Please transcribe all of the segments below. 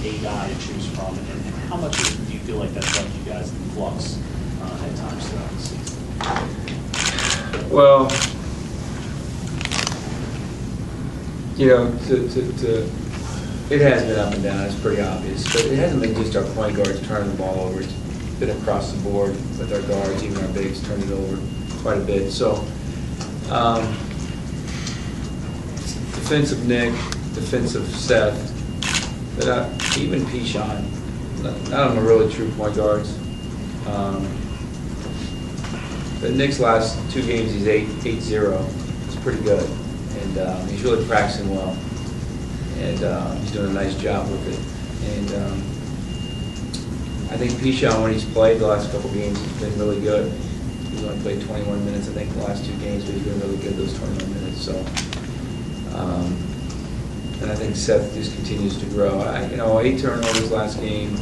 a guy to choose from, and how much do you feel like that's left you guys in flux at times throughout the season? Well, you know, it has been up and down. It's pretty obvious, but it hasn't been just our point guards turning the ball over. It's been across the board with our guards, even our bigs turning it over quite a bit. So, defensive Nick, defensive Seth, but even Pishon, none of them are really true point guards. But Nick's last 2 games, he's 8-0. It's pretty good, and he's really practicing well, and he's doing a nice job with it. And I think Pishon, when he's played the last couple games, he's been really good. He's only played 21 minutes, I think, the last 2 games, but he's been really good those 21 minutes. So, and I think Seth just continues to grow. 8 turnovers last game,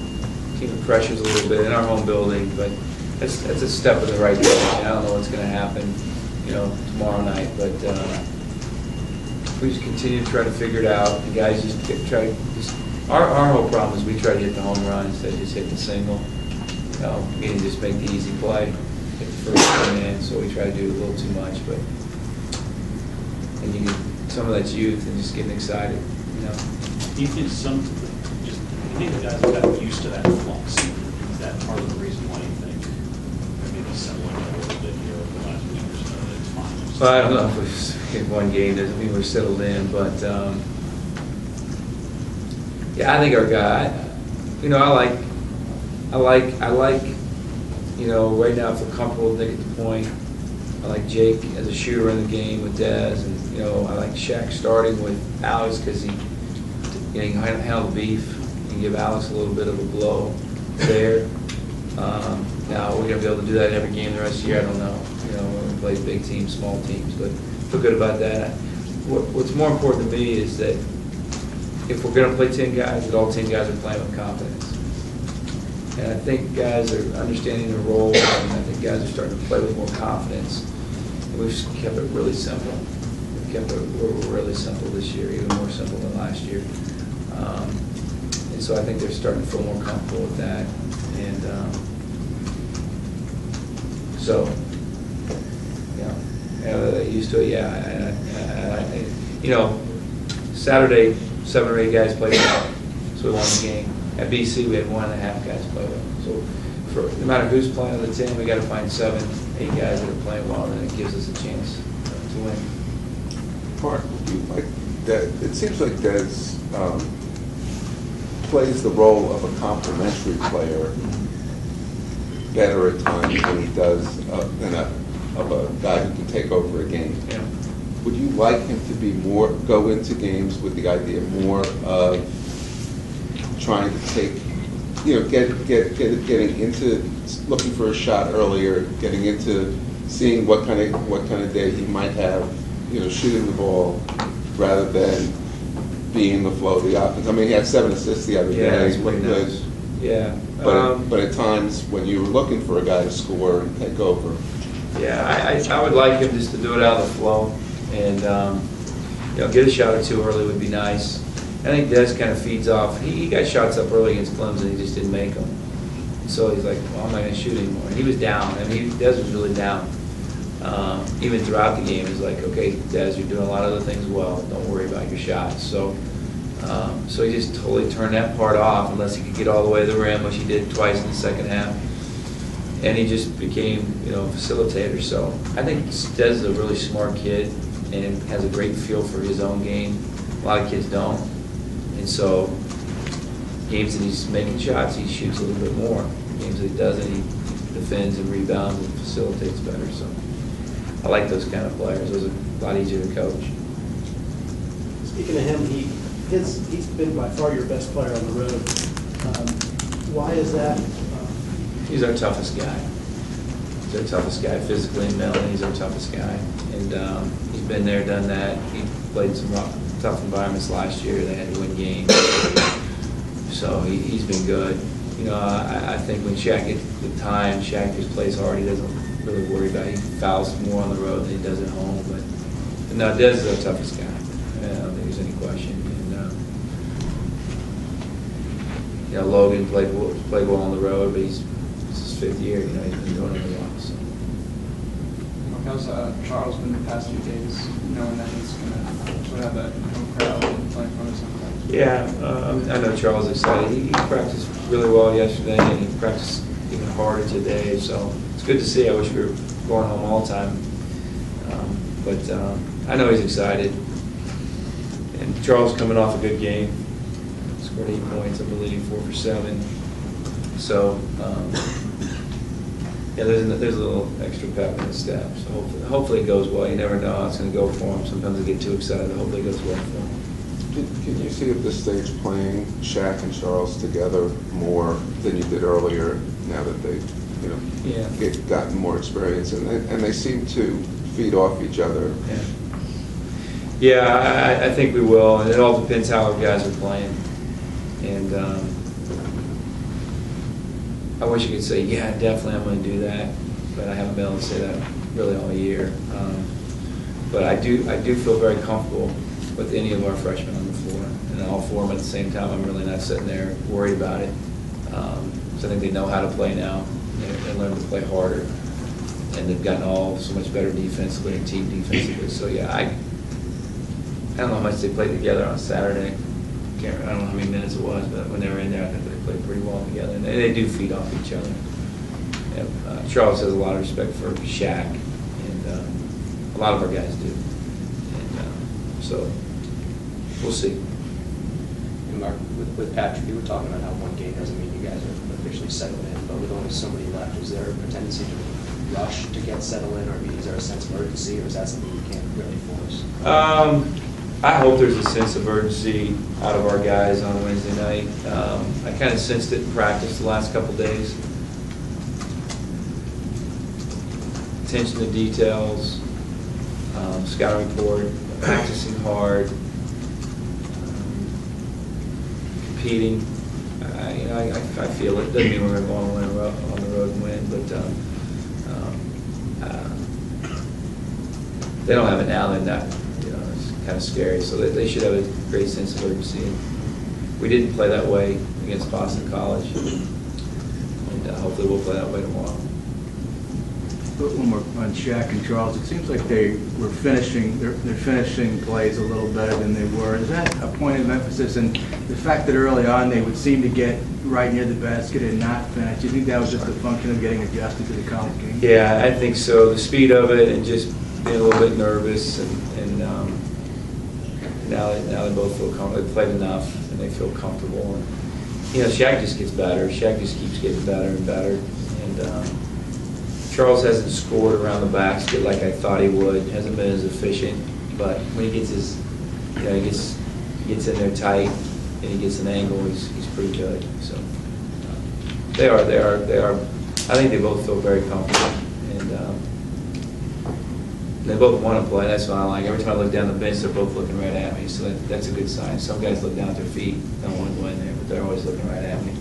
keeping pressures a little bit in our home building, but that's a step in the right direction. I don't know what's going to happen, tomorrow night, but we just continue to try to figure it out. The guys our whole problem is we try to hit the home run instead of just hitting the single. Meaning just make the easy play, hit the first one in. So we try to do a little too much, but and you get some of that's youth and just getting excited, Do you think the guys have gotten used to that flux? Is that part of the reason why you think maybe settling a little bit here over the last week or so? It's fine. Well, I don't know if we've hit one game doesn't mean we're settled in, but yeah, I think our guy. I like. Right now I feel comfortable with Nick at the point. I like Jake as a shooter in the game with Dez, and I like Shaq starting with Alex because he can handle the beef. You can give Alex a little bit of a blow there. Now we're gonna be able to do that every game the rest of the year. I don't know. We play big teams, small teams, but feel good about that. What's more important to me is that if we're gonna play 10 guys, that all 10 guys are playing with confidence. And I think guys are understanding their role, and I think guys are starting to play with more confidence. And we've just kept it really simple. We've kept it really simple this year, even more simple than last year. And so I think they're starting to feel more comfortable with that. And they're used to it. Yeah. Saturday, 7 or 8 guys played well, so we won the game. At BC, we had 1.5 guys play well. So no matter who's playing on the team, we got to find 7, 8 guys that are playing well, and it gives us a chance to win. Mark, it seems like Dez plays the role of a complementary player better at times than he does of a guy who can take over a game. Yeah. Would you like him to be go into games with the idea more of trying to take, getting into looking for a shot earlier, getting into seeing what kind of day he might have, shooting the ball, rather than being the flow of the offense? I mean, he had 7 assists the other day. That's pretty nice. Yeah. But at times when you were looking for a guy to score and take over. Yeah, I would like him just to do it out of the flow, and get a shot or 2 early would be nice. I think Dez kind of feeds off. He got shots up early against Clemson, he just didn't make them. So he's like, well, I'm not going to shoot anymore. And he was down. I mean, Dez was really down. Even throughout the game, he's like, okay, Dez, you're doing a lot of other things well. Don't worry about your shots. So he just totally turned that part off, unless he could get all the way to the rim, which he did twice in the second half. And he just became, a facilitator. So I think Dez is a really smart kid and has a great feel for his own game. A lot of kids don't. And so games that he's making shots, he shoots a little bit more. Games that he doesn't, he defends and rebounds and facilitates better. So I like those kind of players. Those are a lot easier to coach. Speaking of him, he's been by far your best player on the road. Why is that? He's our toughest guy. He's our toughest guy physically and mentally. He's our toughest guy. And he's been there, done that. He played some tough environments last year. They had to win games. So he's been good. I think when Shaq gets the time, Shaq just plays hard. He doesn't really worry about it. He fouls more on the road than he does at home. But no, Dez is our toughest guy. I don't think there's any question. And You know, Logan played well on the road, but it's his 5th year. You know, he's been doing it a while. So. How's Charles been the past few days, knowing that he's going to sort of have that home crowd and play in front of some guys? Yeah, I know Charles is excited. He practiced really well yesterday, and he practiced even harder today. So it's good to see. I wish we were going home all the time. But I know he's excited. And Charles coming off a good game. Scored 8 points, I believe, 4 for 7. So, yeah, there's a little extra pep in his step. So hopefully it goes well. You never know how it's going to go for him. Sometimes they get too excited. Hopefully it goes well for him. Can you see at this stage playing Shaq and Charles together more than you did earlier, now that they've, you know, gotten more experience, and they seem to feed off each other? Yeah, I think we will, and it all depends how our guys are playing. And I wish I could say, yeah, definitely I'm going to do that, but I haven't been able to say that really all year. But I do feel very comfortable with any of our freshmen on the floor, and all 4 of them at the same time. I'm really not sitting there worried about it. So I think they know how to play now. They learn to play harder, and they've gotten all so much better defensively and team defensively. So yeah, I don't know how much they played together on Saturday. I don't know how many minutes it was, but when they were in there, I think they played pretty well together. And they do feed off each other. And, Charles has a lot of respect for Shaq, and a lot of our guys do. And so we'll see. And Mark, with Patrick, you were talking about how one game doesn't mean you guys are officially settled in, but with only so many left, is there a tendency to rush to get settled in, or is there a sense of urgency, or is that something you can't really force? I hope there's a sense of urgency out of our guys on Wednesday night. I kind of sensed it in practice the last couple days. Attention to details, scouting report, practicing hard, competing. I feel it. Doesn't mean we're going to go on the road and win, but they don't have it now. They're not. Kind of scary, so they should have a great sense of urgency. And we didn't play that way against Boston College, and hopefully we'll play that way tomorrow. One more on Shaq and Charles. It seems like they're finishing plays a little better than they were. Is that a point of emphasis? And the fact that early on they would seem to get right near the basket and not finish, do you think that was just a function of getting adjusted to the college game? Yeah, I think so. The speed of it and just being a little bit nervous, and now they both feel comfortable. They've played enough, and they feel comfortable. And Shaq just gets better. Shaq just keeps getting better and better. And Charles hasn't scored around the basket like I thought he would. Hasn't been as efficient. But when he gets his, he gets in there tight, and he gets an angle, he's pretty good. So they are. I think they both feel very comfortable. And they both want to play. That's what I like. Every time I look down the bench, they're both looking right at me. So that's a good sign. Some guys look down at their feet, don't want to go in there, but they're always looking right at me.